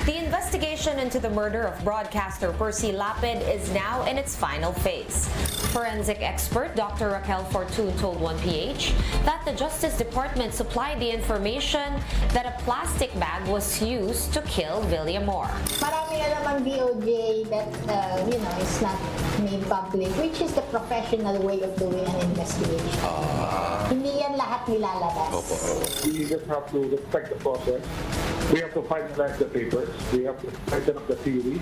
The investigation into the murder of broadcaster Percy Lapid is now in its final phase. Forensic expert Dr. Raquel Fortun told 1PH that the Justice Department supplied the information that a plastic bag was used to kill Villamor. Marami na naman DOJ that, is not made public, which is the professional way of doing an investigation. Hindi yan lahat nilalabas. We just have to respect the process. We have to finalize the papers. We have to tighten up the theory.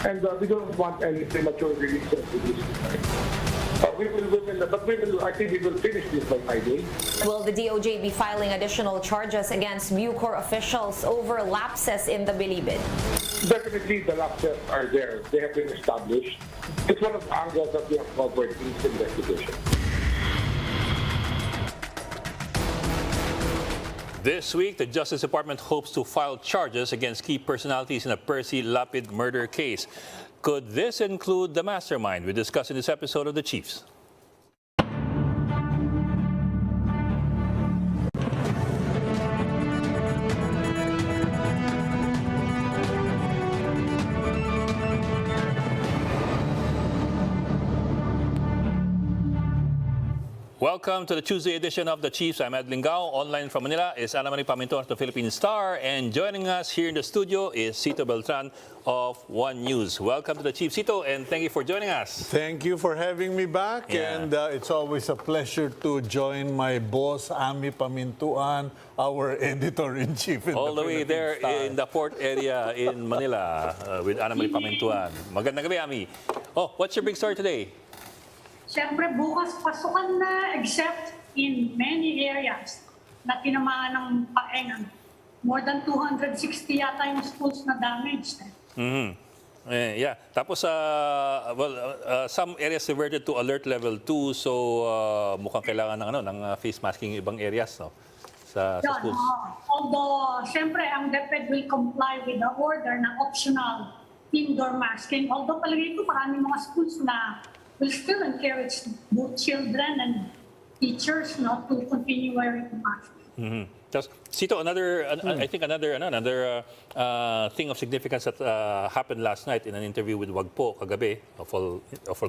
And we don't want any premature releases to this. I think we will finish this by Friday. Will the DOJ be filing additional charges against Bucor officials over lapses in the bilibid? Definitely the lapses are there. They have been established. It's one of the angles that we have covered in this investigation. This week, the Justice Department hopes to file charges against key personalities in a Percy Lapid murder case. Could this include the mastermind? We discuss in this episode of The Chiefs. Welcome to the Tuesday edition of The Chiefs. I'm Atty. Lingao. Online from Manila is Pamintuan of the Philippine Star. And joining us here in the studio is Cito Beltran of One News. Welcome to The Chiefs, Cito, and thank you for joining us. Thank you for having me back. Yeah. And it's always a pleasure to join my boss, Ami Pamintuan, our editor-in-chief. All the way there in the port area in Manila with Atty. Pamintuan. Magandang gabi, Ami. Oh, what's your big story today? Siyempre, bukas pasukan na except in many areas na tinamaan ng paengan. More than 260 yata yung schools na damaged. Yeah. Tapos, some areas reverted to alert level 2, so mukhang kailangan ng face masking ibang areas, no? Sa schools. Although, siyempre, ang DepEd will comply with the order na optional indoor masking. Although, palagay ko, maraming mga schools na will still encourage both children and teachers not to continue wearing masks. Just, Cito, I think another thing of significance that happened last night in an interview with Wagpo kagabi, of all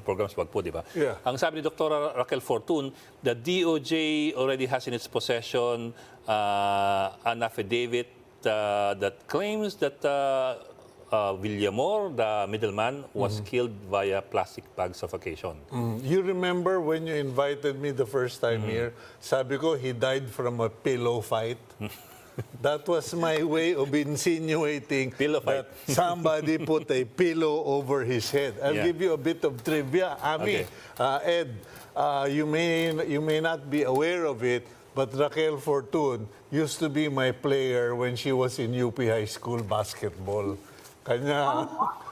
programs Wagpo, di ba? Yeah. Ang sabi ni Dr. Raquel Fortun, the DOJ already has in its possession an affidavit that claims that Villamor, the middleman, was killed via plastic bag suffocation. You remember when you invited me the first time here, sabi ko, he died from a pillow fight. That was my way of insinuating Pillow fight. that somebody put a pillow over his head. I'll give you a bit of trivia. Ami, Ed, you may not be aware of it, but Raquel Fortun used to be my player when she was in UP High School basketball. Kanya,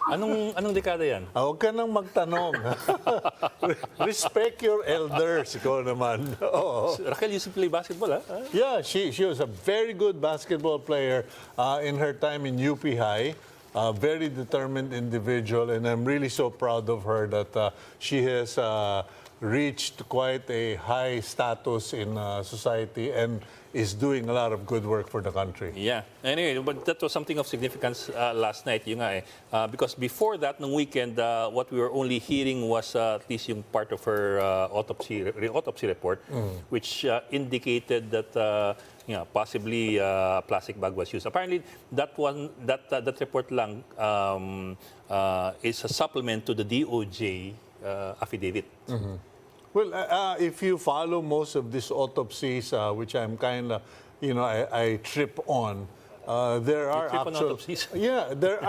Anong dekada yan? huwag ka nang magtanong. Respect your elders, ikaw naman. Oo. Raquel used to play basketball, ha? Yeah, she was a very good basketball player in her time in UP High. A very determined individual, and I'm really so proud of her that she has reached quite a high status in society and is doing a lot of good work for the country. Yeah. Anyway, but that was something of significance last night. Yung nga because before that, nung weekend, what we were only hearing was at least yung part of her autopsy report, which indicated that possibly plastic bag was used. Apparently, that report lang is a supplement to the DOJ affidavit. Well, if you follow most of these autopsies, which I'm kind of, I trip on, there are autopsies? Yeah, there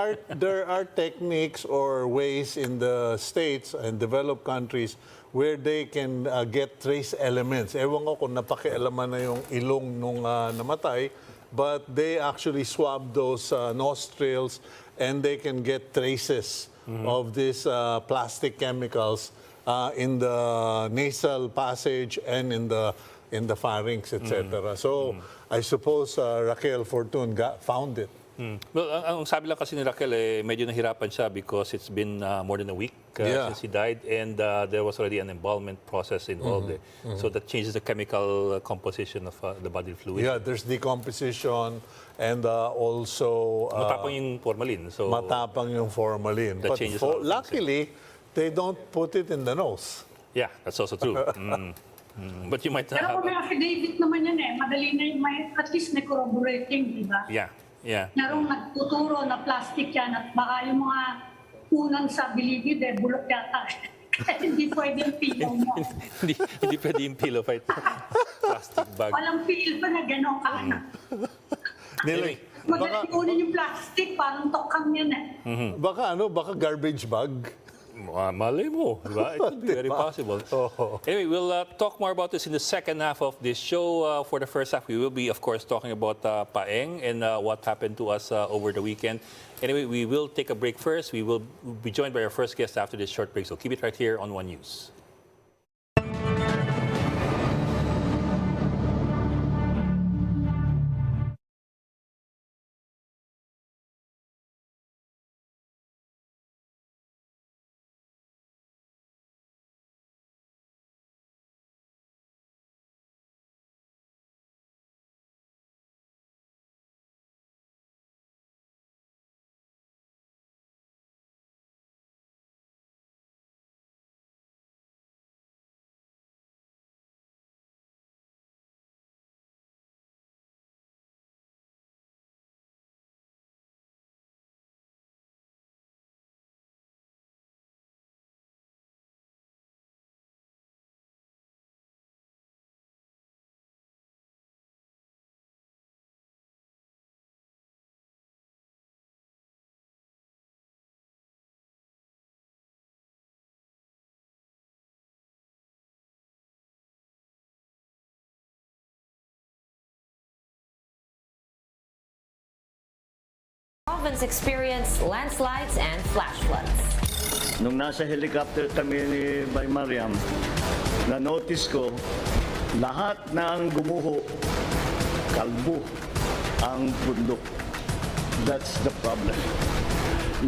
are techniques or ways in the states and developed countries where they can get trace elements. Ewan ko kung napakialaman na yung ilong nung namatay, but they actually swab those nostrils and they can get traces of these plastic chemicals in the nasal passage and in the pharynx, etc. So I suppose Raquel Fortun found it. Well, ang sabi lang kasi ni Raquel, medyo nahirapan siya because it's been more than a week since he died, and there was already an embalmment process involved. So that changes the chemical composition of the body fluid. Yeah, there's decomposition and also Matapang yung formalin. So matapang yung formalin. That But changes a lot of things, luckily, they don't put it in the nose. yeah, that's also true. But you might Pero have... kung may affidavit naman yan madali na may at least may corroborating, di ba? Yeah, yeah. Narong nagtuturo na plastic yan at baka yung mga unang sa bilibid bulok yata. Kaya hindi pwede yung pillow mo. hindi pwede yung pillow fight. Plastic bag. Walang pillow na gano'n ka. Anyway, Magaling kunin yung plastic, parang tokang yan Baka garbage bag. Malay mo, diba? It could be very possible. Anyway, we'll talk more about this in the second half of this show. For the first half, we will be, of course, talking about Paeng and what happened to us over the weekend. Anyway, we will take a break first. We will be joined by our first guest after this short break. So keep it right here on One News. Province experienced landslides and flash floods. Nung nasa helicopter kami ni Bay Mariam, na-notice ko lahat ng gumuho, kalbo ang bundok. That's the problem.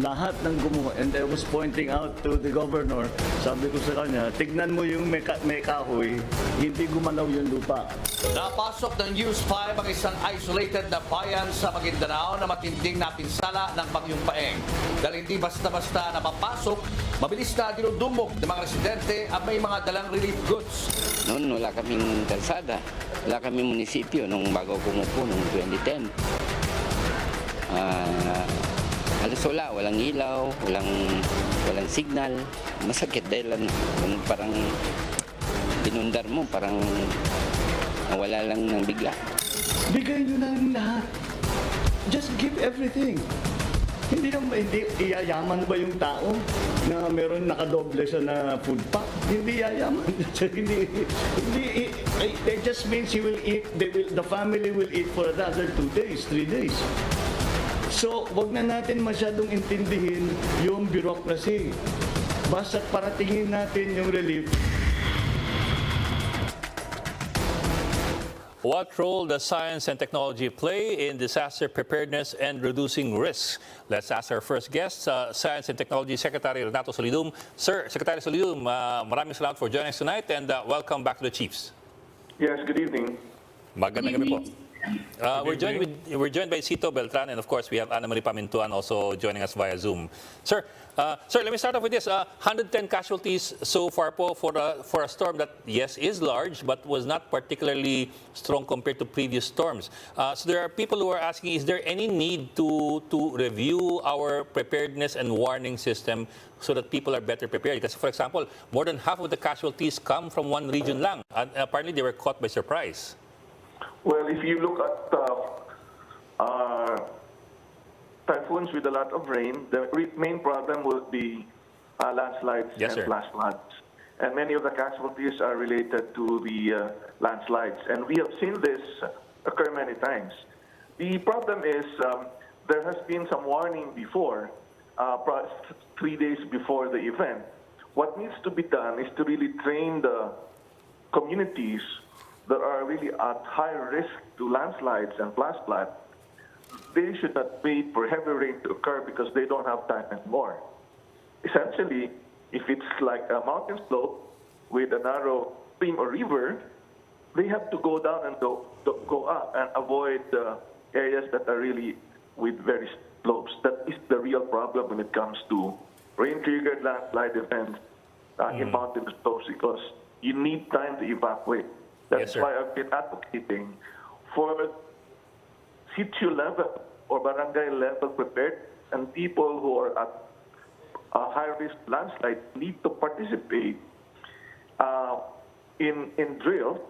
Lahat ng gumuho. And I was pointing out to the governor, sabi ko sa kanya, tignan mo yung may kahoy, hindi gumalaw yung lupa. Napasok ng News 5 ang isang isolated na bayan sa Maguindanao na matinding napinsala ng bagyong Paeng. Dahil hindi basta-basta napapasok, mabilis na dinudumog ng mga residente at may mga dalang relief goods. Noon wala kaming kalsada, wala kaming munisipyo nung bago kumupo noong 2010. Halos walang ilaw, walang signal. Masakit dahil parang binundar mo, parang nawala lang ng bigla. Bigay nyo na rin lahat. Just give everything. Hindi iyayaman ba yung tao na meron nakadoble siya na food pack? Hindi yayaman. It just means he will eat, the family will eat for another 2 days, 3 days. So, wag na natin masyadong intindihin yung bureaucracy. Basta't paratingin natin yung relief. What role does science and technology play in disaster preparedness and reducing risks? Let's ask our first guest, Science and Technology Secretary Renato Solidum. Sir, Secretary Solidum, maraming salamat for joining us tonight and welcome back to the Chiefs. Yes, good evening. Magandang gabi po. We're joined by Cito Beltran, and of course we have Anna-Marie Pamintuan also joining us via Zoom. Sir, let me start off with this. 110 casualties so far po for a storm that, yes, is large, but was not particularly strong compared to previous storms. So there are people who are asking, is there any need to review our preparedness and warning system so that people are better prepared? Because, for example, more than half of the casualties come from one region lang. And apparently they were caught by surprise. Well, if you look at typhoons with a lot of rain, the main problem would be landslides and flash floods. And many of the casualties are related to the landslides. And we have seen this occur many times. The problem is there has been some warning before, 3 days before the event. What needs to be done is to really train the communities that are really at high risk to landslides and flash floods they should not wait for heavy rain to occur because they don't have time anymore. Essentially, if it's like a mountain slope with a narrow stream or river, they have to go down and go up and avoid areas that are really with very slopes. That is the real problem when it comes to rain-triggered landslide events in mountain slopes, because you need time to evacuate. That's why I've been advocating for situ level or barangay level prepared, and people who are at a high-risk landslide need to participate in drill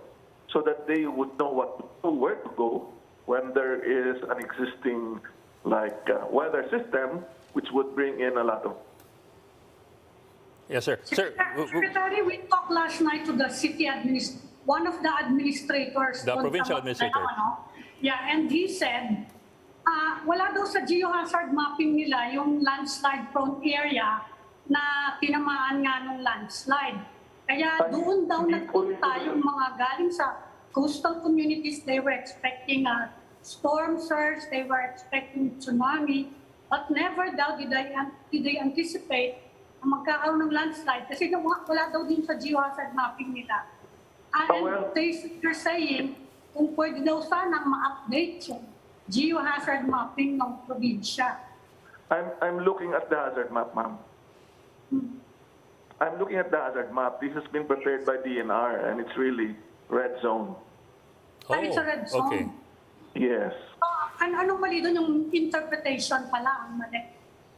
so that they would know what to do, where to go when there is an existing weather system which would bring in a lot of. Yes, sir. Secretary, we talked last night to the city one of the administrators. The provincial administrator. Yeah, and he said, wala daw sa geohazard mapping nila yung landslide-prone area na tinamaan nga ng landslide. Kaya doon daw nagpunta yung mga galing sa coastal communities. They were expecting a storm surge, they were expecting tsunami, but never daw did they anticipate na magkakaroon ng landslide kasi wala daw din sa geohazard mapping nila. And they're saying, kung pwede daw sanang ma-update yung geohazard mapping ng probinsya. I'm looking at the hazard map, ma'am. I'm looking at the hazard map. This has been prepared by DNR, and it's really red zone. It's a red zone. Okay. Yes. Anong mali doon? Yung interpretation pala ang mali.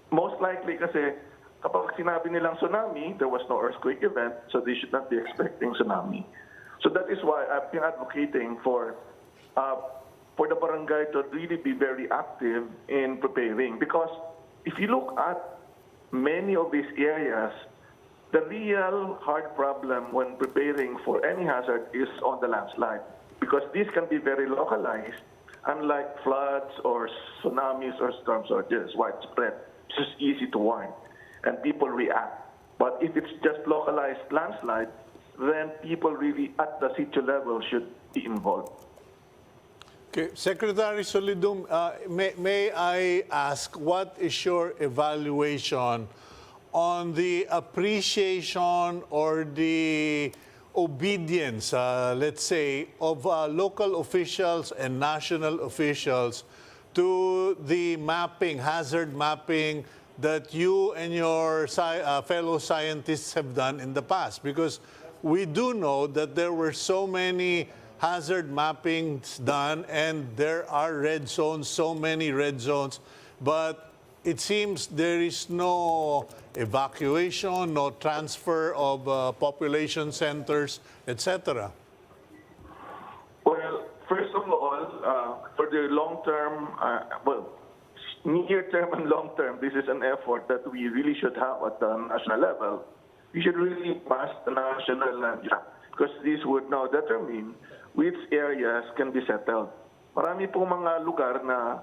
Most likely kasi kapag sinabi nilang tsunami, there was no earthquake event, so they should not be expecting tsunami. So that is why I've been advocating for the barangay to really be very active in preparing. Because if you look at many of these areas, the real hard problem when preparing for any hazard is on the landslide. Because these can be very localized, unlike floods or tsunamis or storm surges, widespread. It's just easy to warn, and people react. But if it's just localized landslide, then people really at the situ level should be involved. Okay. Secretary Solidum, may I ask, what is your evaluation on the appreciation or the obedience, let's say, of local officials and national officials to the mapping, hazard mapping that you and your fellow scientists have done in the past? Because we do know that there were so many hazard mappings done and there are red zones, so many red zones, but it seems there is no evacuation, no transfer of population centers, etc. Well, first of all, for the long-term, near-term and long-term, this is an effort that we really should have at the national level. We should really pass the national land, because this would now determine which areas can be settled. Marami po mga lugar na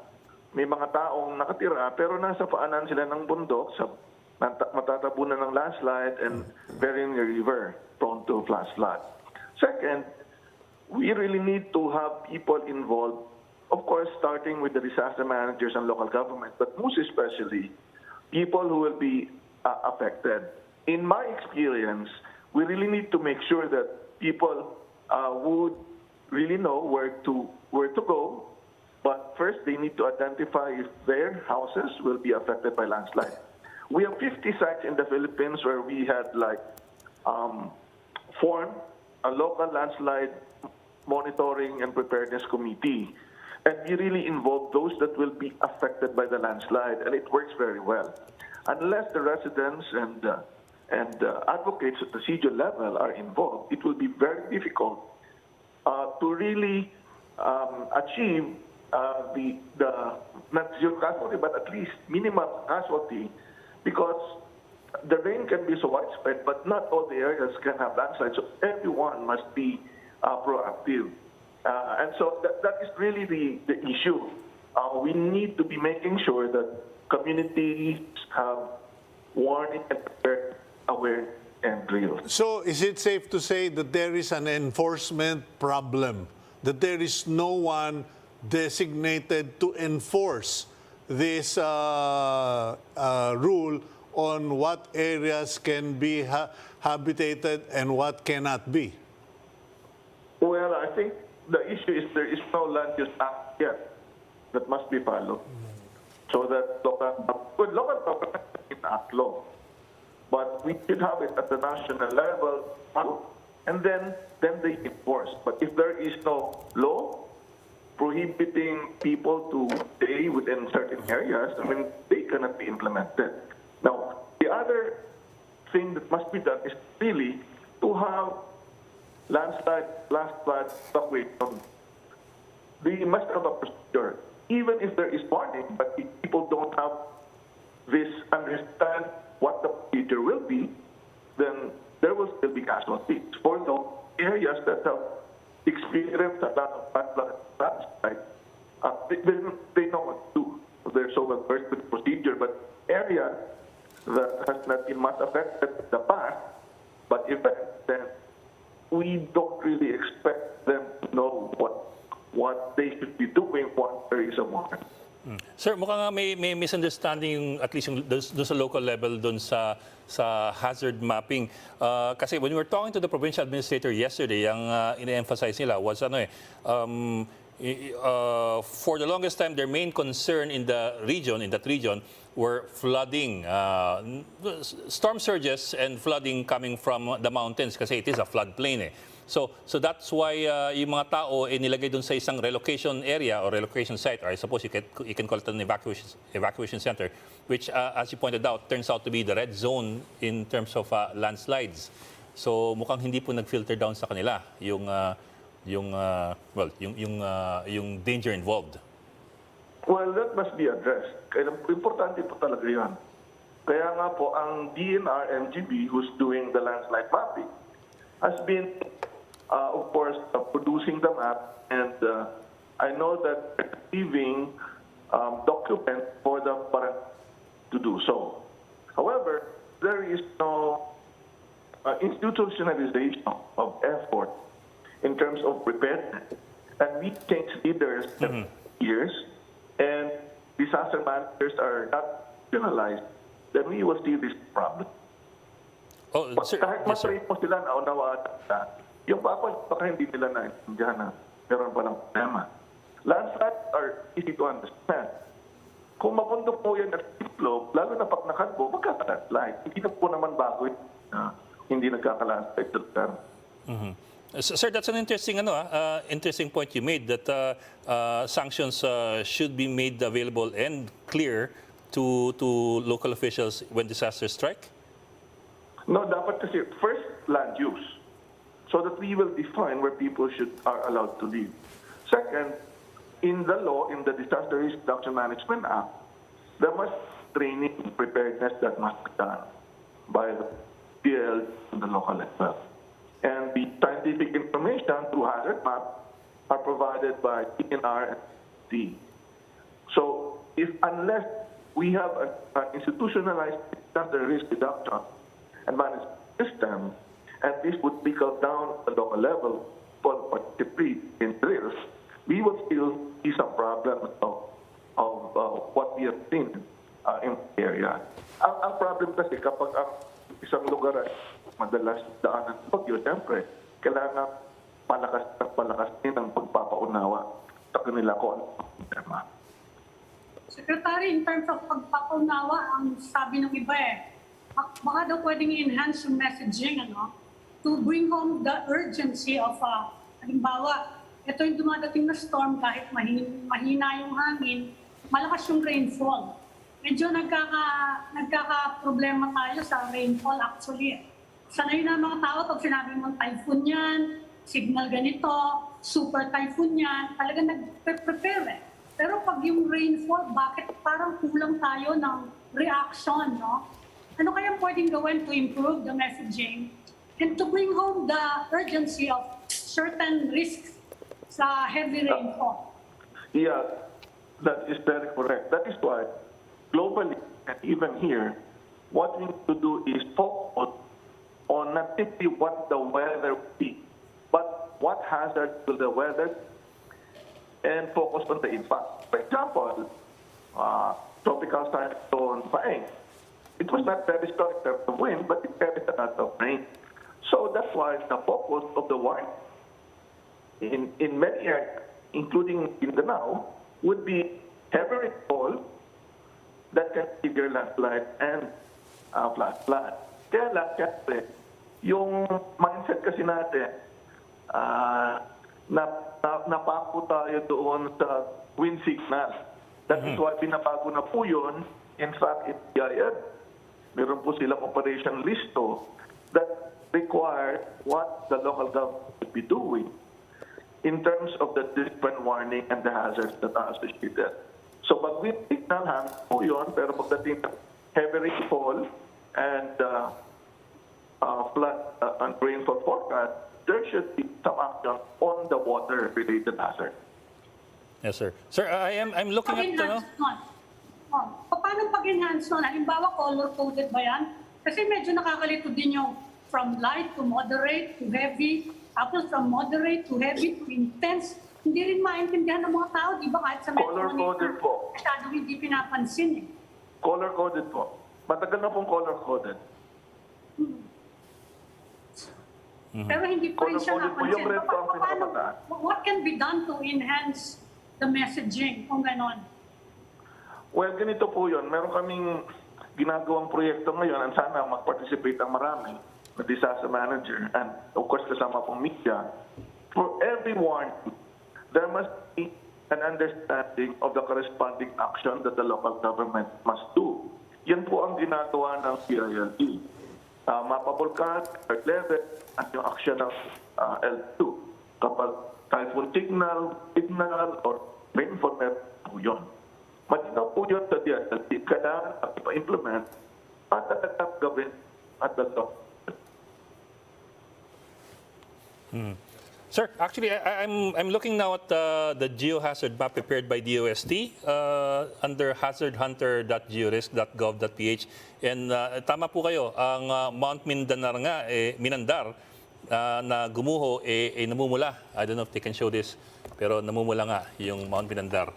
may mga taong nakatira pero nasa paanan sila ng bundok, sa matatabunan ng landslide and very near river, prone to flash flood. Second, we really need to have people involved, of course, starting with the disaster managers and local government, but most especially people who will be affected. In my experience, we really need to make sure that people would really know where to go. But first, they need to identify if their houses will be affected by landslide. We have 50 sites in the Philippines where we had formed a local landslide monitoring and preparedness committee. And we really involve those that will be affected by the landslide, and it works very well. Unless the residents and advocates at the CJO level are involved, it will be very difficult to really achieve the not zero casualty, but at least minimum casualty, because the rain can be so widespread, but not all the areas can have landslides. So everyone must be proactive. And so that is really the issue. We need to be making sure that communities have warning and prepared, aware, and drill. So is it safe to say that there is an enforcement problem, that there is no one designated to enforce this rule on what areas can be habitated and what cannot be? Well, I think the issue is there is no land use act yet that must be followed. So that local government can act law, but we should have it at the national level, and then they enforce. But if there is no law prohibiting people to stay within certain areas, I mean, they cannot be implemented. Now, the other thing that must be done is really to have landslide evacuation. They must have a procedure, even if there is warning, but if people don't have this understand what the procedure will be, then there will still be casualties. For those areas that have experienced a lot of landslide, they know what to do. They're so well versed with the procedure, but areas that has not been much affected in the past, but if then we don't really expect them to know what they should be doing once there is a warning. Sir, mukhang nga may misunderstanding yung, at least yung doon sa local level, doon sa hazard mapping. Kasi when we were talking to the provincial administrator yesterday, ang ina-emphasize nila was for the longest time, their main concern in that region, were flooding, storm surges and flooding coming from the mountains kasi it is a floodplain eh. So that's why yung mga tao nilagay dun sa isang relocation area or relocation site, or I suppose you can call it an evacuation center, which as you pointed out, turns out to be the red zone in terms of landslides. So mukhang hindi po nag-filter down sa kanila yung danger involved. Well, that must be addressed. Kaya importante po talaga yan. Kaya nga po, ang DNR-MGB, who's doing the landslide mapping, has been, of course, producing the map, and I know that they're receiving documents for the parent to do so. However, there is no institutionalization of effort in terms of preparedness. And we change leaders every years, and disaster managers are not penalized, then we will see this problem. Oh, sir, Kahit yes, sir. mas mo sila na unawaan na, yung baka hindi nila naintindihan na meron palang problema. Landslides are easy to understand. Kung mabundok po yan at slope, lalo na pag nakalbo, magkakalandslide. Hindi na po naman bago yun na hindi nagkakalandslide. Sir, that's an interesting interesting point you made, that sanctions should be made available and clear to local officials when disasters strike? No, dapat kasi first land use, so that we will define where people are allowed to live. Second, in the law, in the Disaster Risk Reduction Management Act, there must be training and preparedness that must be done by the PL and the local level. And the scientific information through hazard maps are provided by DNR and D. So, unless we have an institutionalized disaster risk reduction and management system, and this would trickle down at the local level for participate in drills, we will still see some problems of what we have seen in the area. Ang problem kasi kapag ang isang lugar ay madalas daanan ng bagyo, siyempre, kailangan palakas din ang pagpapaunawa sa kanila kung ano ang problema. Secretary, in terms of pagpapaunawa, ang sabi ng iba baka daw pwedeng i-enhance yung messaging, to bring home the urgency of, halimbawa, ito yung dumadating na storm, kahit mahina yung hangin, malakas yung rainfall. Medyo nagkaka-problema tayo sa rainfall actually. Sanay na mga tao, pag sinabi mong typhoon yan, signal ganito, super typhoon yan, talagang nag-prepare. Pero pag yung rainfall, bakit parang kulang tayo ng reaction, no? Ano kaya pwedeng gawin to improve the messaging and to bring home the urgency of certain risks sa heavy rainfall? Yeah, that is very correct. That is why globally and even here, what we need to do is focus on not simply what the weather will be, but what hazards will the weather and focus on the impact. For example, tropical cyclone Paeng. It was not very strong in terms of wind, but it carried a lot of rain. So that's why the focus of the warning in many areas, including Mindanao, would be heavy rainfall that can trigger landslide and flash flood. Kaya lang, kasi, yung mindset kasi natin, napako tayo doon sa wind signal. That is why pinabago na po yun. In fact, in CIEF, meron po silang operation listo that require what the local government should be doing in terms of the different warning and the hazards that are associated. So pag wind signal, hangin po yun, pero pagdating ng heavy rainfall and flood and rainfall forecast, there should be some action on the water-related hazard. Yes, sir. Sir, I'm looking at the... Paano pag-enhance nun? Halimbawa, color-coded ba yan? Kasi medyo nakakalito din yung from light to moderate to heavy, tapos from moderate to heavy to intense. Hindi rin maintindihan ng mga tao, di ba? Kahit sa Color-coded po. Masyadong hindi pinapansin eh. Color-coded po. Matagal na pong color-coded. Pero hindi pa rin siya Color-coded po yung red po ang pinakabataan. What can be done to enhance the messaging kung ganon? Well, ganito po yun. Meron kaming ginagawang proyekto ngayon and sana mag-participate ang marami na disaster manager and of course kasama pong media. For every warning, there must be an understanding of the corresponding action that the local government must do. Yan po ang ginagawa ng CILD. Mapabulkan, alert level, at yung action ng L2. Kapag typhoon signal, or rainfall meron po yun. Matinaw po yun sa DSLT, kailangan ipa-implement at talagang gawin at the law. Sir, actually, I'm looking now at the geohazard map prepared by DOST under hazardhunter.georisk.gov.ph. And tama po kayo, ang Mount Mindanar nga, Minandar, na gumuho, namumula. I don't know if they can show this, pero namumula nga yung Mount Minandar.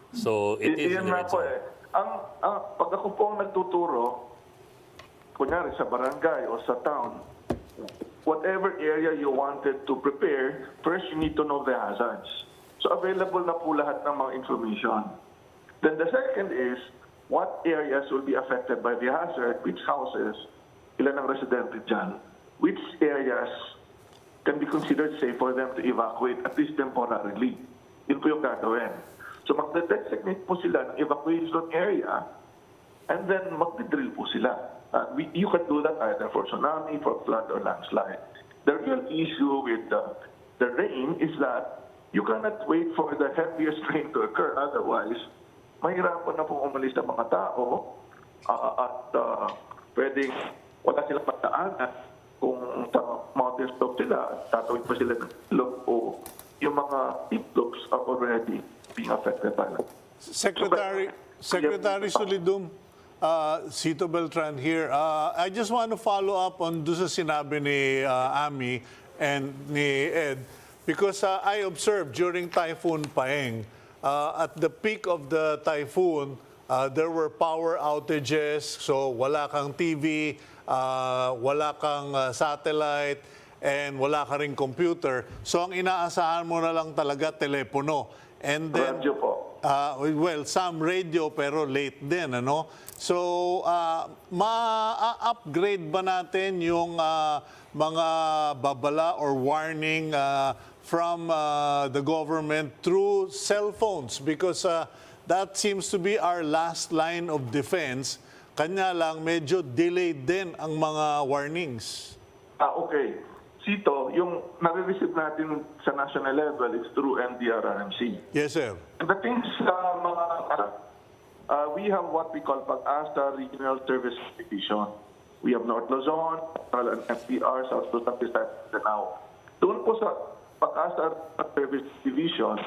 So, it is in the red zone. Pag ako po ang nagtuturo, kunyari sa barangay o sa town, whatever area you wanted to prepare, first you need to know the hazards. So available na po lahat ng mga information. Then the second is, what areas will be affected by the hazard, which houses, ilan ang residente dyan, which areas can be considered safe for them to evacuate, at least temporarily. Yun po yung gagawin. So magde-designate po sila ng evacuation area, and then magde-drill po sila. You can do that either for tsunami, for flood, or landslide. The real issue with the rain is that you cannot wait for the heaviest rain to occur. Otherwise, mahirapan na pong umalis sa mga tao at pwedeng wala silang pagdaanan kung sa mountain slope sila at tatawid pa sila ng slope o yung mga steep slopes are already being affected by that. Secretary Solidum, Sito Beltran here. I just want to follow up on doon sa sinabi ni Ami and ni Ed because I observed during Typhoon Paeng, at the peak of the typhoon, there were power outages, so wala kang TV, wala kang satellite, and wala ka ring computer. So ang inaasahan mo na lang talaga telepono. And then, radyo po. Well, some radio pero late din, ano? So, ma-upgrade ba natin yung mga babala or warning from the government through cell phones? Because that seems to be our last line of defense. Kanya lang, medyo delayed din ang mga warnings. Okay. Sito, yung nare-receive natin sa national level is through NDRRMC. Yes, sir. And the things sa mga we have what we call Pag-asa Regional Service Division. We have North Luzon, and FPR, South Luzon, Mindanao. Doon po sa Pag-asa Service Division,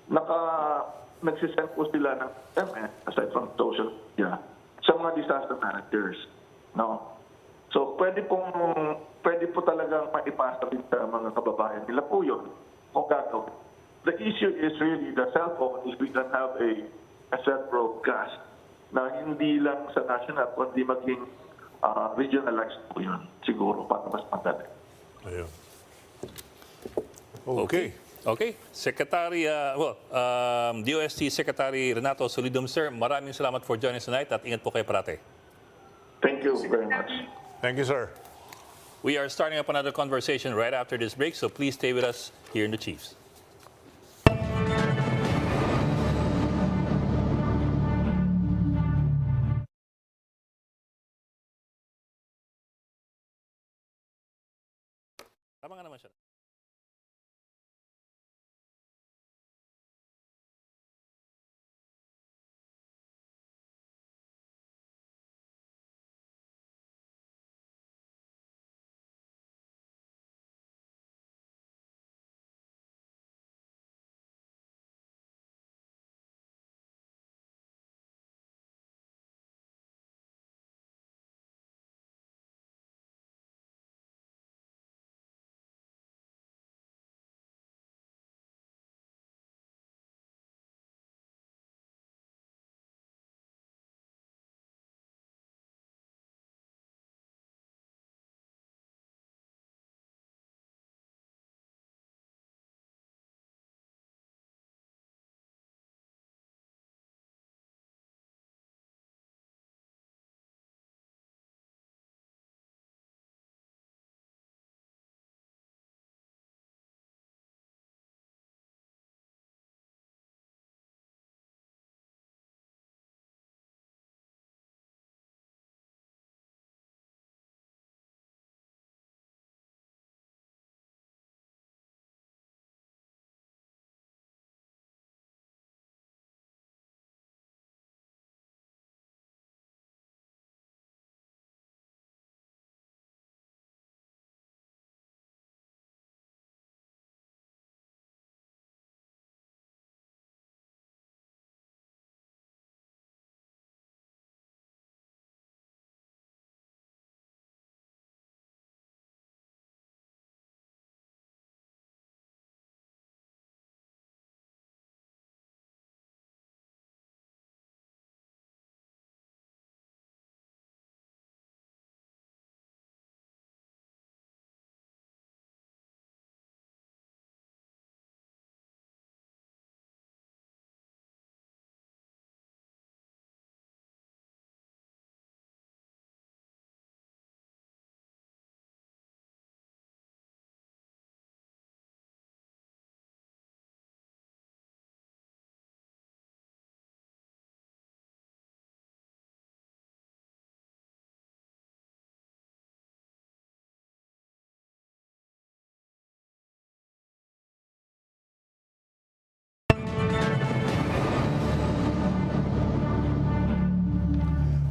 nagsisend po sila ng SMS, aside from social media, sa mga disaster managers. No? So, pwede po talagang maipasa rin sa mga kababayan nila po yun kung gagawin. the issue is really the cell phone if we can have a set broadcast na hindi lang sa national, kundi maging regionalized po yun, siguro, para mas madali. Ayun. Okay. Okay. Secretary, DOST Secretary Renato Solidum, sir, maraming salamat for joining us tonight at ingat po kayo parate. Thank you very much. Thank you, sir. We are starting up another conversation right after this break, so please stay with us here in the Chiefs. Tama nga naman siya.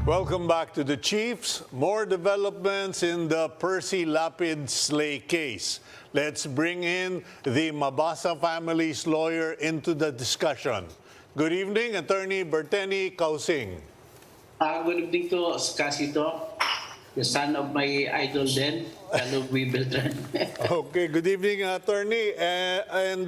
Welcome back to the Chiefs. More developments in the Percy Lapid slay case. Let's bring in the Mabasa family's lawyer into the discussion. Good evening, Attorney Berteni Causing. Good evening to Casito, the son of my idol then, Luchi Beltran. Okay, good evening, Attorney. And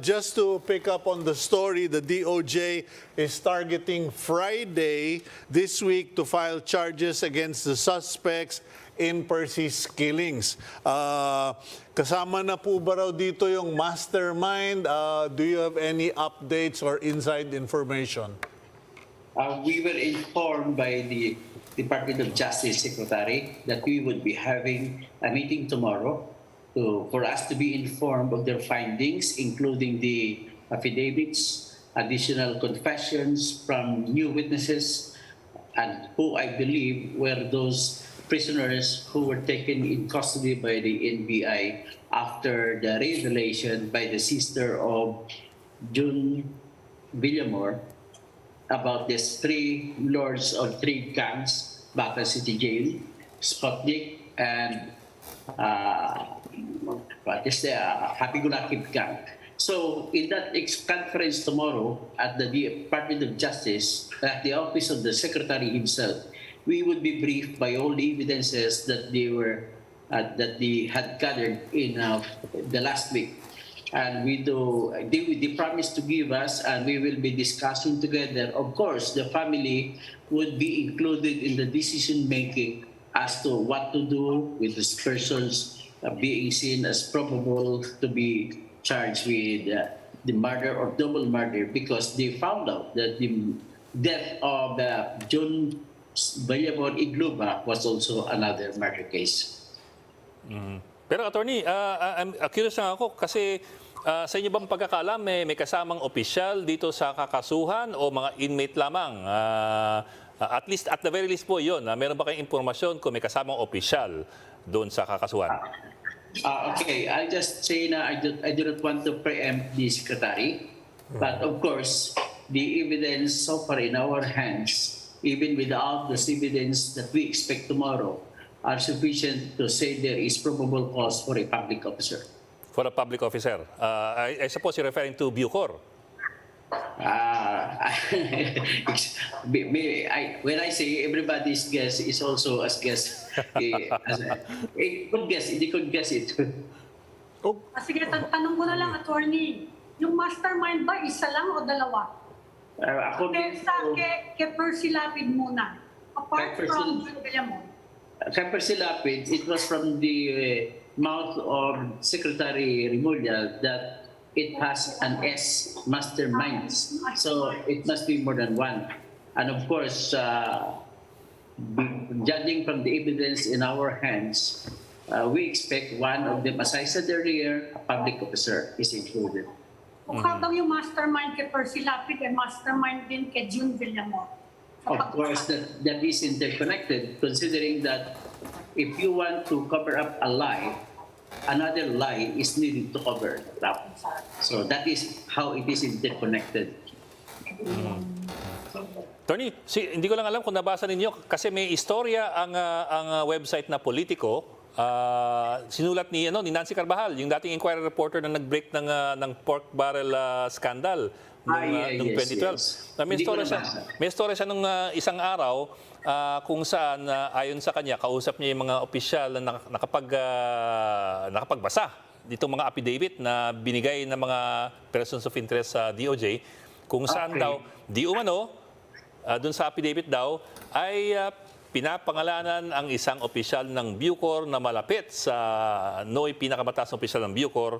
just to pick up on the story, the DOJ is targeting Friday this week to file charges against the suspects in Percy's killings. Kasama na po ba raw dito yung mastermind? Do you have any updates or inside information? We were informed by the Department of Justice Secretary that we would be having a meeting tomorrow for us to be informed of their findings, including the affidavits, additional confessions from new witnesses, and who I believe were those prisoners who were taken in custody by the NBI after the revelation by the sister of June Villamor about these three lords of three gangs, Baka City Jail, Sputnik, and Happy-Go-Lucky gang. So in that conference tomorrow at the Department of Justice, at the office of the Secretary himself, we would be briefed by all the evidences that they had gathered in the last week. and they promised to give us, and we will be discussing together. Of course, the family would be included in the decision making as to what to do with these persons being seen as probable to be charged with the murder or double murder, because they found out that the death of John Bayamon Igluba was also another murder case. Pero attorney, I'm curious lang ako kasi sa inyo bang pagkakaalam may kasamang opisyal dito sa kakasuhan o mga inmate lamang? At least, at the very least po yun, meron ba kayong impormasyon kung may kasamang opisyal doon sa kakasuhan? Okay, I just say na I do not want to preempt the secretary, but of course, the evidence so far in our hands, even without this evidence that we expect tomorrow, are sufficient to say there is probable cause for a public officer. For a public officer? I suppose you're referring to Bucor. When I say everybody's guess is also as guess, they could guess it. Sige, tanong ko na lang, attorney. Yung mastermind ba, isa lang o dalawa? Kay Percy Lapid muna. Apart from William. Kay Percy Lapid, it was from the mouth of Secretary Remulla that it has an S, mastermind. So it must be more than one. And of course, judging from the evidence in our hands, we expect one of them, as I said earlier, a public officer is included. Kung habang yung mastermind kay Percy Lapid ay mastermind din kay June Villamor. Of course, that is interconnected, considering that if you want to cover up a lie, another lie is needed to cover it up. So that is how it is interconnected. Tony, hindi ko lang alam kung nabasa ninyo kasi may istorya ang website na Politico. Sinulat ni Nancy Carvajal, yung dating Inquirer reporter na nag-break ng pork barrel scandal noong 2012. Yes. May story siya nung isang araw kung saan ayon sa kanya, kausap niya yung mga opisyal na nakapagbasa ditong mga affidavit na binigay ng mga persons of interest sa DOJ, kung saan daw, di umano, dun sa affidavit daw, ay pinapangalanan ang isang opisyal ng Bucor na malapit sa NOY pinakamataas na opisyal ng Bucor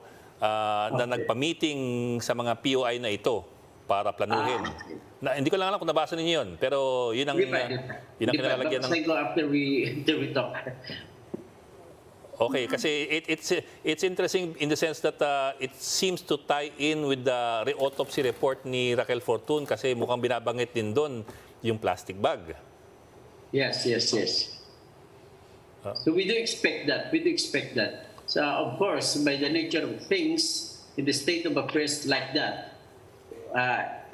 na nagpa-meeting sa mga POI na ito para planuhin. Hindi ko lang alam kung nabasa ninyo yun, pero yun ang kinalalagyan ng... After we talk. Okay, kasi it's interesting in the sense that it seems to tie in with the autopsy report ni Raquel Fortun kasi mukhang binabanggit din doon yung plastic bag. Yes. So we do expect that. So of course, by the nature of things, in the state of affairs like that,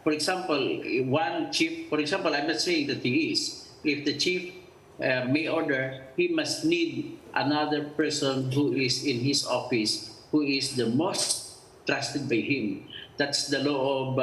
for example, one chief, I'm not saying that he is. If the chief may order, he must need another person who is in his office, who is the most trusted by him. That's the law of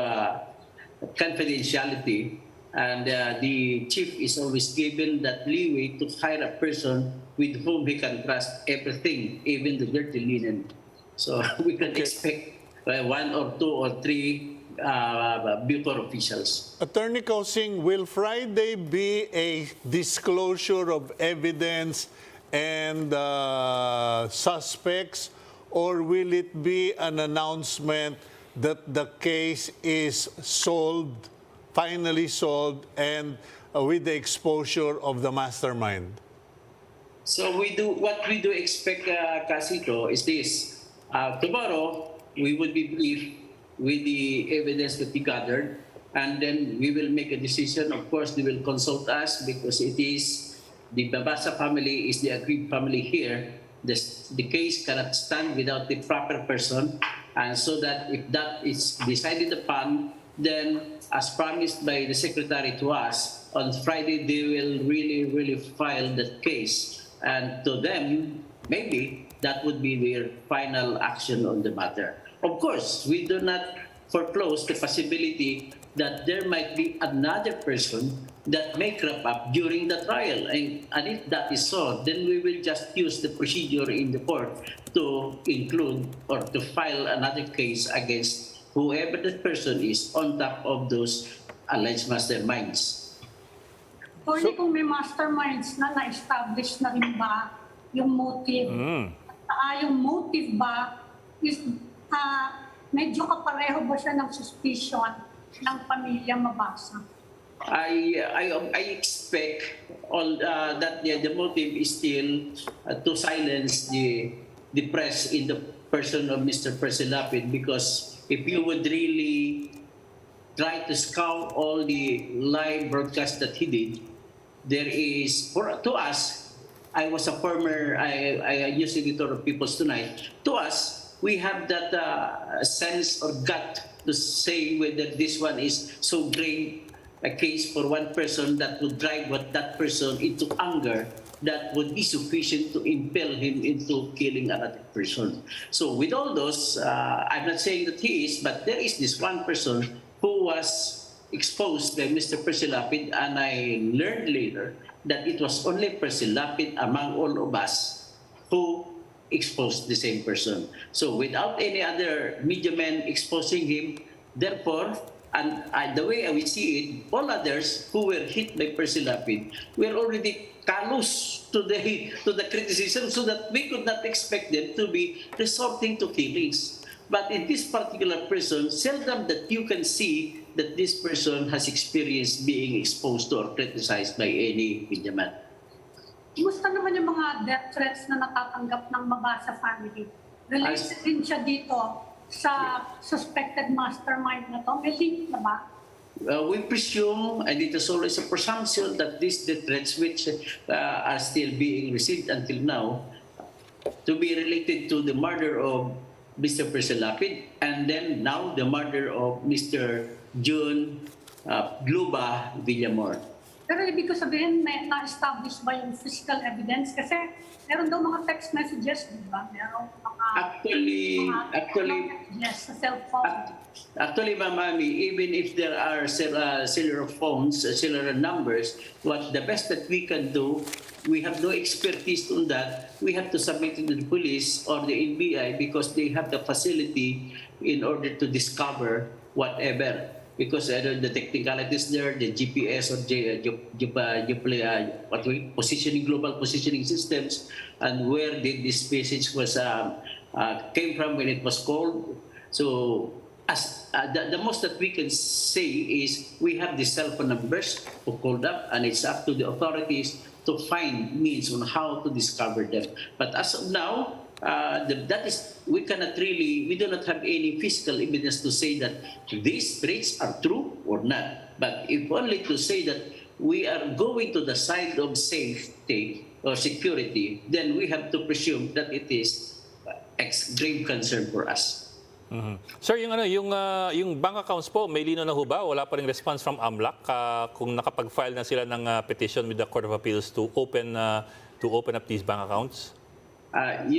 confidentiality. And the chief is always given that leeway to hire a person with whom he can trust everything, even the dirty linen. So we can expect one or two or three Bucor officials. Attorney Causing, will Friday be a disclosure of evidence and suspects, or will it be an announcement that the case is solved, finally solved, and with the exposure of the mastermind? So what we do expect, Casito, is this. Tomorrow, we will be briefed with the evidence that we gathered, and then we will make a decision. Of course, they will consult us because it is the Babasa family is the aggrieved family here. The case cannot stand without the proper person, and so that if that is decided upon, then as promised by the secretary to us, on Friday they will really file that case, and to them maybe that would be their final action on the matter. Of course, we do not foreclose the possibility that there might be another person that may crop up during the trial. And if that is so, then we will just use the procedure in the court to include or to file another case against whoever the person is on top of those alleged masterminds. Attorney, kung may masterminds na na-establish na rin ba yung motive? Yung motive ba is medyo kapareho ba siya ng suspicion ng pamilya mabasa? I expect all that the motive is still to silence the press in the person of Mr. Percy Lapid, because if you would really try to scout all the live broadcasts that he did, there is, to us, I was a former, I used editor of People's Tonight. To us, we have that sense or gut to say whether this one is so grave a case for one person that would drive that person into anger that would be sufficient to impel him into killing another person. So with all those, I'm not saying that he is, but there is this one person who was exposed by Mr. Percy Lapid, and I learned later that it was only Percy Lapid among all of us who exposed the same person. So without any other media men exposing him, therefore, and the way I would see it, all others who were hit by Percy Lapid were already callous to the criticism, so that we could not expect them to be resorting to killings. But in this particular person, seldom that you can see that this person has experienced being exposed to or criticized by any media man. Kumusta naman yung mga death threats na natatanggap ng Mabasa family? Related din siya dito sa suspected mastermind na to? May link na ba? We presume, and it is always a presumption, that these death threats, which are still being received until now, to be related to the murder of Mr. Percy Lapid, and then now the murder of Mr. June Gluba Villamor. Pero ibig ko sabihin, may na-establish ba yung physical evidence? Kasi meron daw mga text messages, di ba? Meron mga yes, sa cellphone. Actually, Mami, even if there are cellular phones, cellular numbers, what the best that we can do, we have no expertise on that. We have to submit it to the police or the NBI, because they have the facility in order to discover whatever. Because the technicalities there, the GPS or positioning, global positioning systems, and where did this message was came from when it was called. So, as the most that we can say is we have the cell phone numbers who called up, and it's up to the authorities to find means on how to discover them. But as of now, that is, we do not have any physical evidence to say that these threats are true or not. But if only to say that we are going to the side of safety or security, then we have to presume that it is grave concern for us. Sir, yung bank accounts po, may lino na ho ba? Wala pa ring response from AMLAC kung nakapag-file na sila ng petition with the Court of Appeals to open up these bank accounts? That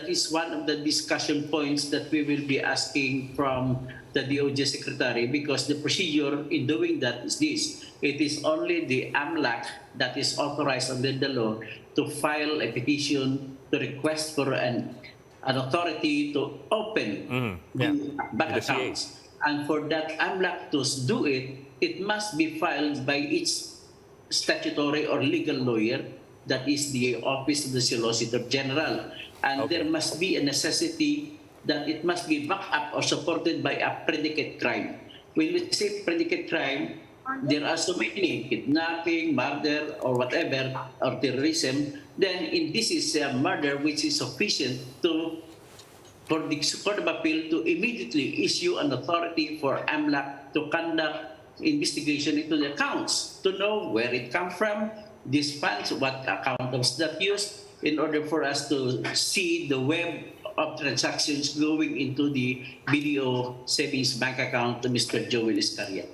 is one of the discussion points that we will be asking from the DOJ Secretary, because the procedure in doing that is this. It is only the AMLAC that is authorized under the law to file a petition to request for an authority to open bank accounts. And for that AMLAC to do it, it must be filed by its statutory or legal lawyer, that is the Office of the Solicitor General. And there must be a necessity that it must be backed up or supported by a predicate crime. When we say predicate crime, there are so many: kidnapping, murder, or whatever, or terrorism. Then this is a murder which is sufficient for the Court of Appeal to immediately issue an authority for AMLAC to conduct investigation into the accounts, to know where it comes from, these funds, what account was that used, in order for us to see the web of transactions going into the BDO savings bank account to Mr. Joel Iscariot.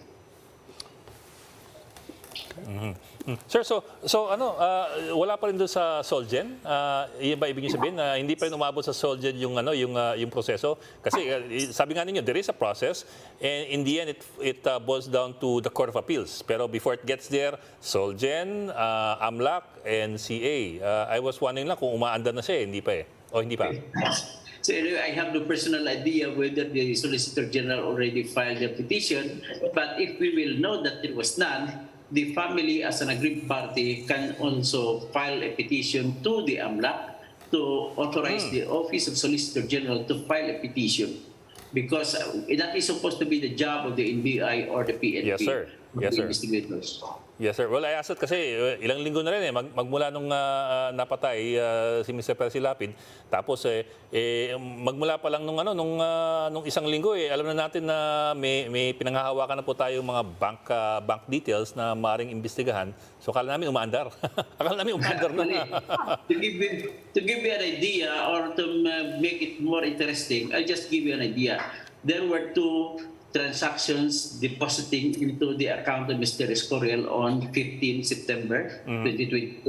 Sir, wala pa rin doon sa Solgen? Iyan ba ibig niyo sabihin na hindi pa rin umabot sa Solgen yung proseso? Kasi sabi nga ninyo, there is a process and in the end it boils down to the Court of Appeals. Pero before it gets there, Solgen, AMLAC and CA. I was wondering lang kung umaandar na siya, hindi pa o hindi pa? So anyway, I have no personal idea whether the Solicitor General already filed the petition, but if we will know that there was none, the family as an aggrieved party can also file a petition to the AMLAC to authorize the Office of Solicitor General to file a petition, because that is supposed to be the job of the NBI or the PNP. Yes, sir. Yes, sir. Investigators. Yes, sir. Well, I asked kasi ilang linggo na rin magmula nung napatay si Mr. Percy Lapid. Tapos magmula pa lang nung isang linggo alam na natin na may pinanghahawakan na po tayo mga bank details na maaring imbestigahan. So akala namin umaandar. Akala namin umaandar na. To give you an idea or to make it more interesting, I'll just give you an idea. There were two transactions depositing into the account of Mr. Escorial on 15 September 2022.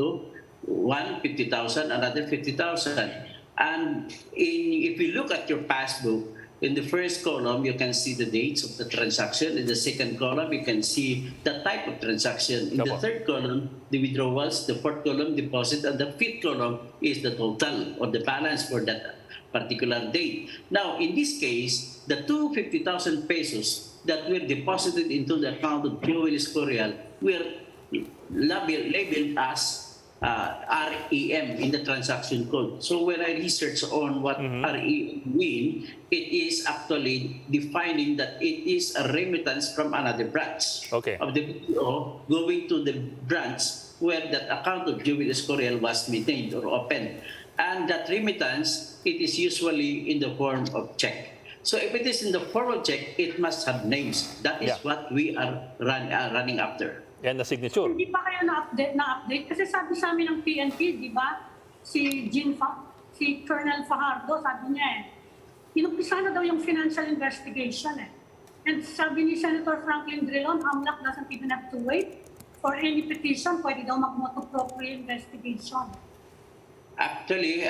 One, 50,000, another 50,000. And if you look at your passbook, in the first column, you can see the dates of the transaction. In the second column, you can see the type of transaction. In the third column, the withdrawals. The fourth column, deposit. And the fifth column is the total or the balance for that particular date. Now, in this case, the 250,000 pesos that were deposited into the account of Joel Escorial were labeled as REM in the transaction code. So when I researched on what REM mean, it is actually defining that it is a remittance from another branch of the BPO going to the branch where that account of Joel Escorial was maintained or opened. And that remittance, it is usually in the form of check. So if it is in the form of check, it must have names. That is what we are running after. And the signature. Hindi pa kayo na-update? Kasi sabi sa amin ng PNP, di ba? Si Colonel Fajardo, sabi niya inumpisa na daw yung financial investigation And sabi ni Senator Franklin Drilon, AMLAC doesn't even have to wait for any petition. Pwede daw mag-motu proprio investigation. Actually,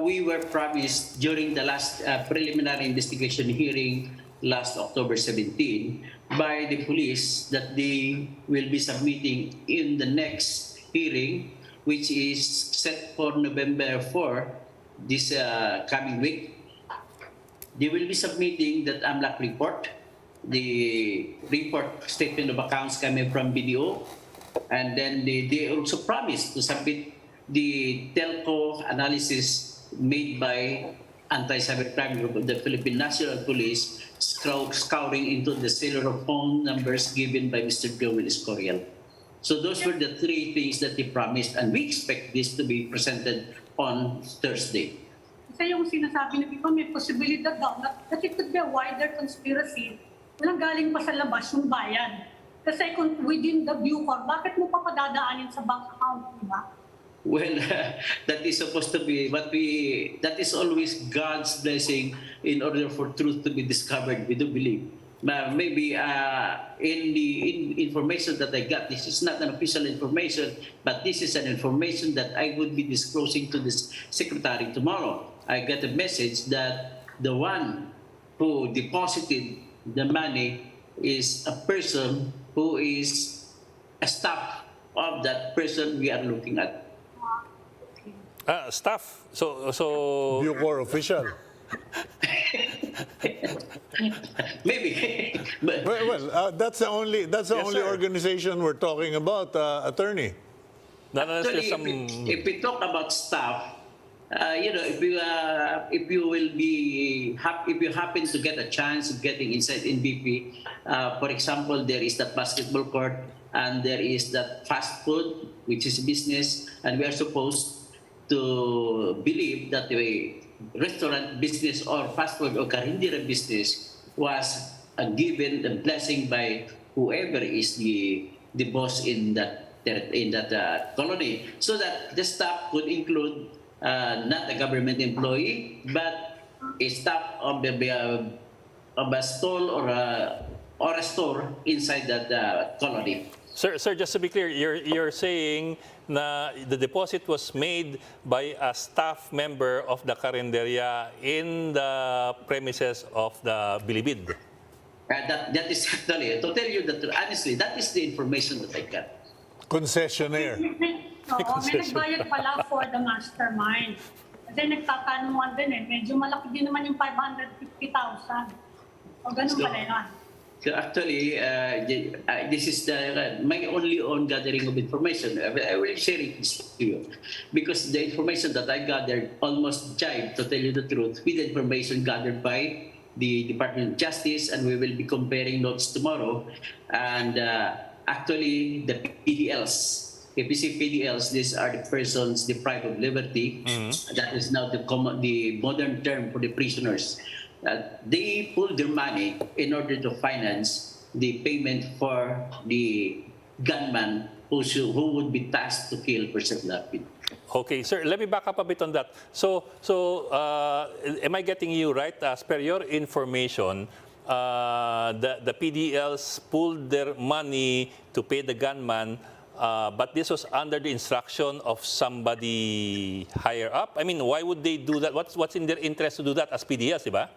we were promised during the last preliminary investigation hearing last October 17 by the police that they will be submitting in the next hearing, which is set for November 4, this coming week. They will be submitting that AMLAC report, the report statement of accounts coming from BDO, and then they also promised to submit the telco analysis made by Anti-Cybercrime Group of the Philippine National Police, scouring into the cellular phone numbers given by Mr. Joel Escorial. So those were the three things that they promised, and we expect this to be presented on Thursday. Kasi yung sinasabi na Pico, may posibilidad daw that it could be a wider conspiracy. Walang galing pa sa labas yung bayan. Kasi kung within the Bucor, bakit mo pa padadaanin sa bank account, di ba? Well, that is supposed to be that is always God's blessing in order for truth to be discovered, we do believe. Maybe in the information that I got, this is not an official information, but this is an information that I would be disclosing to this secretary tomorrow. I got a message that the one who deposited the money is a person who is a staff of that person we are looking at. Staff. So Bucor official. Maybe. Well, that's the only organization we're talking about, attorney. Actually, if we talk about staff, if you happen to get a chance of getting inside NBP, for example, there is that basketball court and there is that fast food, which is business, and we are supposed to believe that the restaurant business or fast food or karindira business was given the blessing by whoever is the boss in that colony, so that the staff could include not a government employee but a staff of a stall or a store inside that colony. Sir, just to be clear, you're saying na the deposit was made by a staff member of the Carinderia in the premises of the Bilibid. That is actually, to tell you the truth, honestly, that is the information that I got. Concessionaire. May nagbayad pala for the mastermind. Kasi nagtatanungan din medyo malaki din naman yung 550,000. O ganun pala yun. So actually, this is my only own gathering of information. I will share it to you because the information that I gathered almost jive, to tell you the truth, with the information gathered by the Department of Justice, and we will be comparing notes tomorrow. And actually, the PDLs, if you see PDLs, these are the persons deprived of liberty. That is now the modern term for the prisoners. They pulled their money in order to finance the payment for the gunman who would be tasked to kill Percy Lapid. Okay, sir, let me back up a bit on that. So, am I getting you right? As per your information, the PDLs pulled their money to pay the gunman, but this was under the instruction of somebody higher up? I mean, why would they do that? What's in their interest to do that as PDLs, di ba?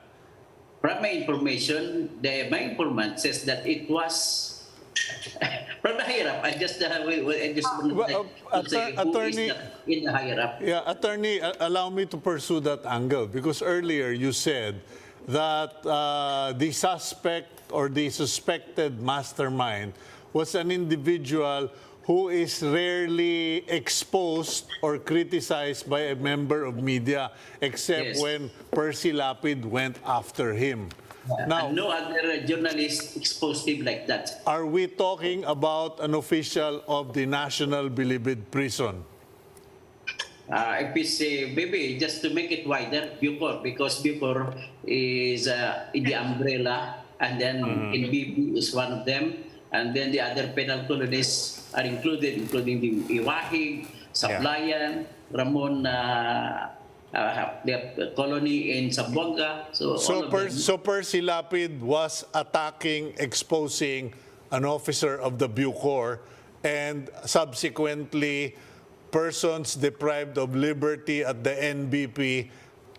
From my information, my informant says that it was from the higher up. I just want to say who is in the higher up. Yeah, attorney, allow me to pursue that angle because earlier you said that the suspect or the suspected mastermind was an individual who is rarely exposed or criticized by a member of media, except when Percy Lapid went after him. Now, no other journalist exposed him like that. Are we talking about an official of the National Bilibid Prison? If we say, maybe just to make it wider, Bucor, because Bucor is in the umbrella, and then NBB is one of them, and then the other penal colonies are included, including the Iwahig, Sablayan, Ramon, the colony in Zamboanga. So Percy Lapid was attacking, exposing an officer of the Bucor, and subsequently persons deprived of liberty at the NBP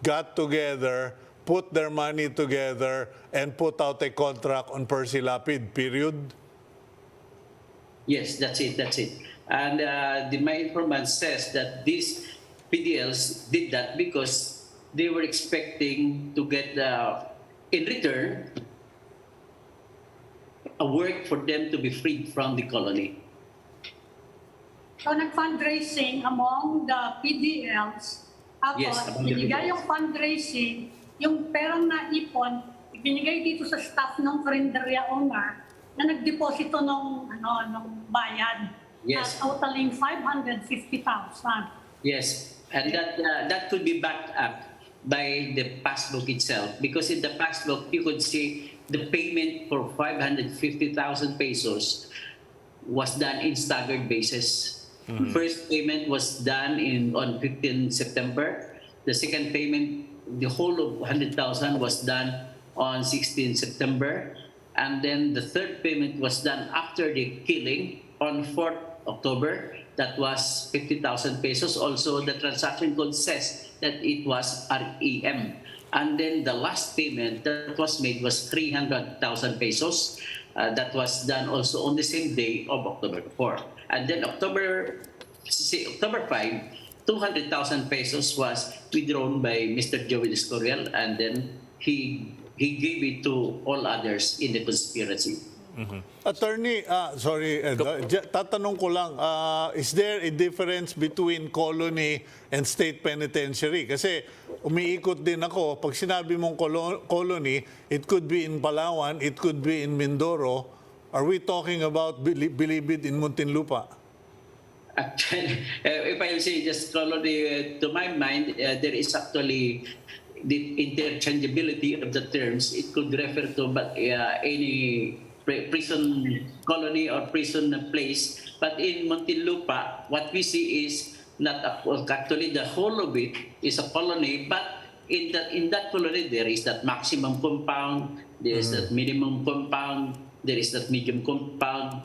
got together, put their money together, and put out a contract on Percy Lapid, period? Yes, that's it. And my informant says that these PDLs did that because they were expecting to get, in return, a work for them to be freed from the colony. So nag-fundraising among the PDLs. Tapos, binigay yung fundraising, yung perang naipon, ibinigay dito sa staff ng Carinderia owner na nagdeposito nung bayad. Yes. Totaling 550,000. Yes, and that could be backed up by the passbook itself, because in the passbook you could see the payment for 550,000 pesos was done in staggered basis. First payment was done on 15 September. The second payment, the whole of 100,000 was done on 16 September. And then the third payment was done after the killing on 4th October. That was 50,000 pesos. Also, the transaction code says that it was REM. And then the last payment that was made was 300,000 pesos. That was done also on the same day of October 4. And then October 5, 200,000 pesos was withdrawn by Mr. Joey Escorial, and then he gave it to all others in the conspiracy. Attorney, sorry, tatanong ko lang, is there a difference between colony and state penitentiary? Kasi umiikot din ako, pag sinabi mong colony, it could be in Palawan, it could be in Mindoro. Are we talking about Bilibid in Muntinlupa? Actually, if I say just colony, to my mind, there is actually the interchangeability of the terms. It could refer to any prison colony or prison place. But in Muntinlupa, what we see is not actually the whole of it is a colony, but in that colony there is that maximum compound, there is that minimum compound, there is that medium compound,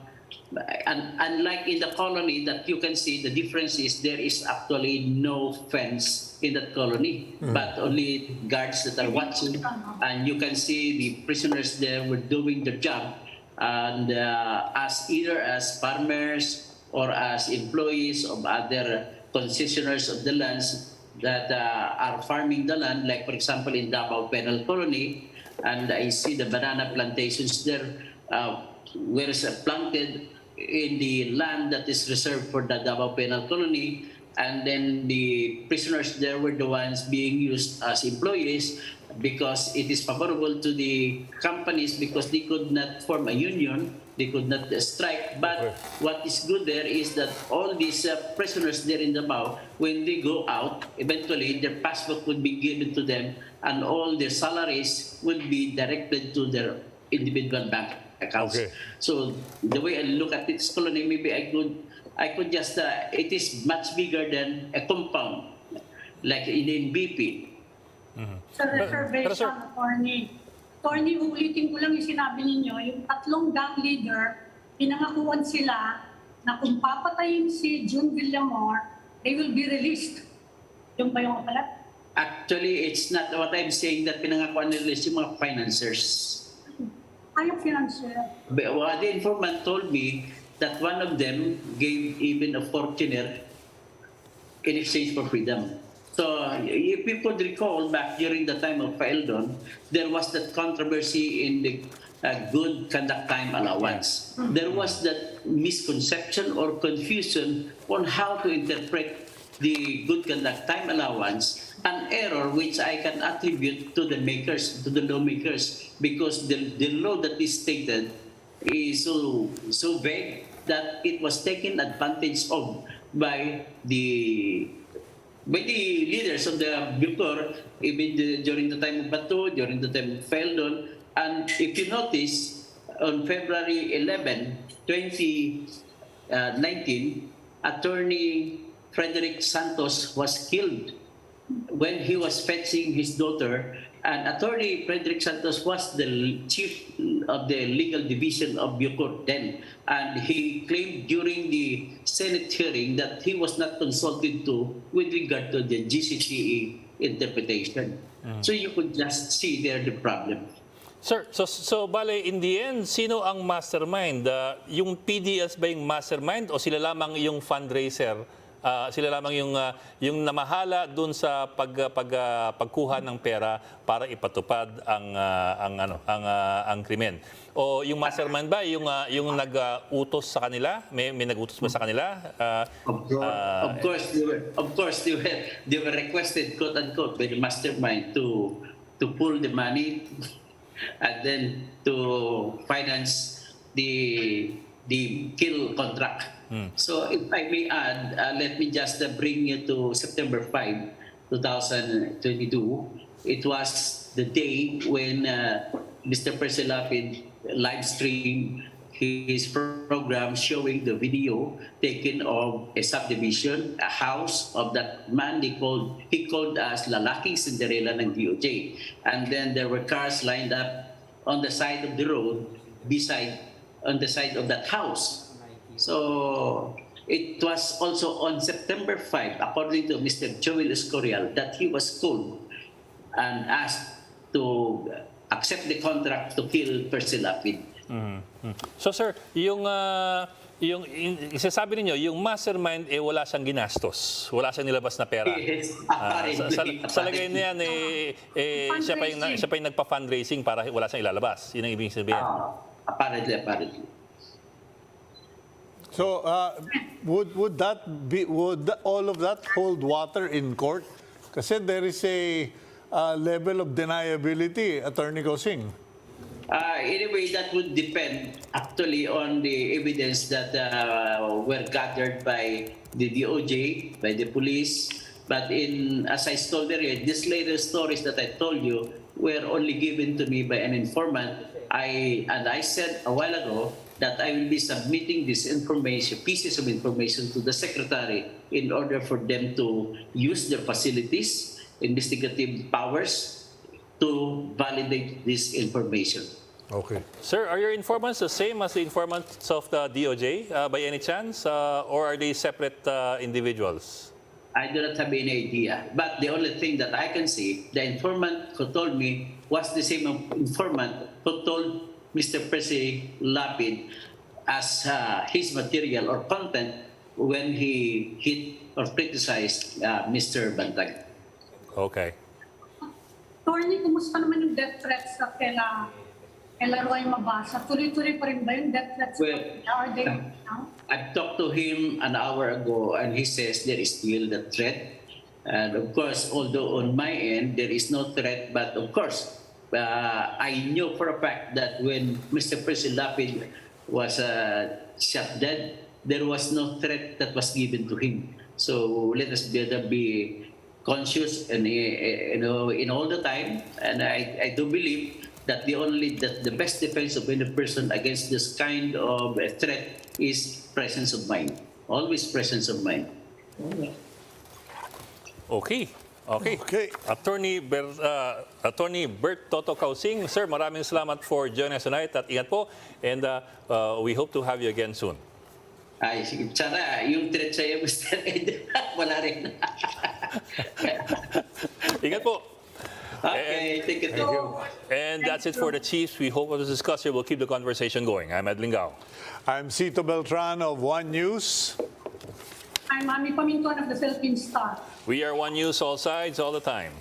and unlike in the colony that you can see, the difference is there is actually no fence in that colony, but only guards that are watching, and you can see the prisoners there were doing their job, and as either as farmers or as employees of other concessionaires of the lands that are farming the land, like for example in Davao Penal Colony, and I see the banana plantations there where is planted in the land that is reserved for the Davao Penal Colony, and then the prisoners there were the ones being used as employees because it is favorable to the companies because they could not form a union, they could not strike. But what is good there is that all these prisoners there in Davao, when they go out, eventually their passbook would be given to them and all their salaries would be directed to their individual bank accounts. So the way I look at this colony, maybe I could just, it is much bigger than a compound, like in BP. Sa reservation, attorney, uulitin ko lang yung sinabi ninyo, yung tatlong gang leader, pinangakuan sila na kung papatayin si June Villamor, they will be released. Yung ba yung kapalat? Actually, it's not what I'm saying that pinangakuan nila yung mga financiers. Ayong financier. The informant told me that one of them gave even a fortuner in exchange for freedom. So if you could recall back during the time of Paeldon, there was that controversy in the good conduct time allowance. There was that misconception or confusion on how to interpret the good conduct time allowance, an error which I can attribute to the makers, to the lawmakers, because the law that is stated is so vague that it was taken advantage of by the leaders of the Bicor, even during the time of Bato, during the time of Feldon. And if you notice, on February 11, 2019, Attorney Frederick Santos was killed when he was fetching his daughter. And Attorney Frederick Santos was the chief of the legal division of Bicor then. And he claimed during the Senate hearing that he was not consulted to with regard to the GCTE interpretation. So you could just see there the problem. Sir, so bale, in the end, sino ang mastermind? Yung PDS ba yung mastermind o sila lamang yung fundraiser? Sila lamang yung namahala doon sa pagkuha ng pera para ipatupad ang krimen. O yung mastermind ba yung nag-utos sa kanila? May nag-utos ba sa kanila? Of course they were requested, quote unquote, by the mastermind to pull the money and then to finance the kill contract. So if I may add, let me just bring you to September 5, 2022. It was the day when Mr. Percy Lapid live streamed his program showing the video taken of a subdivision, a house of that man he called as Lalaking Cinderella ng DOJ. And then there were cars lined up on the side of the road on the side of that house. So it was also on September 5, according to Mr. Joel Escorial, that he was called and asked to accept the contract to kill Percy Lapid. So sir, yung isasabi niyo, yung mastermind wala siyang ginastos, wala siyang nilabas na pera. Yes, sa lagay niya siya pa yung nagpa-fundraising para wala siyang ilalabas. Yun ang ibig sabihin. Apparently. So would all of that hold water in court? Kasi there is a level of deniability, Attorney Causing. Anyway, that would depend actually on the evidence that were gathered by the DOJ, by the police. But as I told earlier, these latest stories that I told you were only given to me by an informant. I said a while ago that I will be submitting this information, pieces of information to the Secretary in order for them to use their facilities, investigative powers to validate this information. Okay. Sir, are your informants the same as the informants of the DOJ by any chance? Or are they separate individuals? I do not have any idea. But the only thing that I can see, the informant who told me was the same informant who told Mr. Percy Lapid as his material or content when he hit or criticized Mr. Bantag. Okay. Attorney, kumusta naman yung death threats sa kela Roy Mabasa? Tuloy-tuloy pa rin ba yung death threats? Well, Are they now? I've talked to him an hour ago and he says there is still the threat. And of course, although on my end there is no threat, but of course, I knew for a fact that when Mr. Percy Lapid was shot dead, there was no threat that was given to him. So let us better be conscious and in all the time. And I do believe that the best defense of any person against this kind of threat is presence of mind. Always presence of mind. Okay. Attorney Bert Toto Causing, sir, maraming salamat for joining us tonight at ingat po. And we hope to have you again soon. Ay, sige. Sana yung threat sa'yo, Mr. Ed, wala rin. Ingat po. Okay, thank you. And that's it for the Chiefs. We hope as a discussion we'll keep the conversation going. I'm Ed Lingao. I'm Cito Beltran of One News. I'm Pamintuan of the Philippine Star. We are One News, all sides, all the time.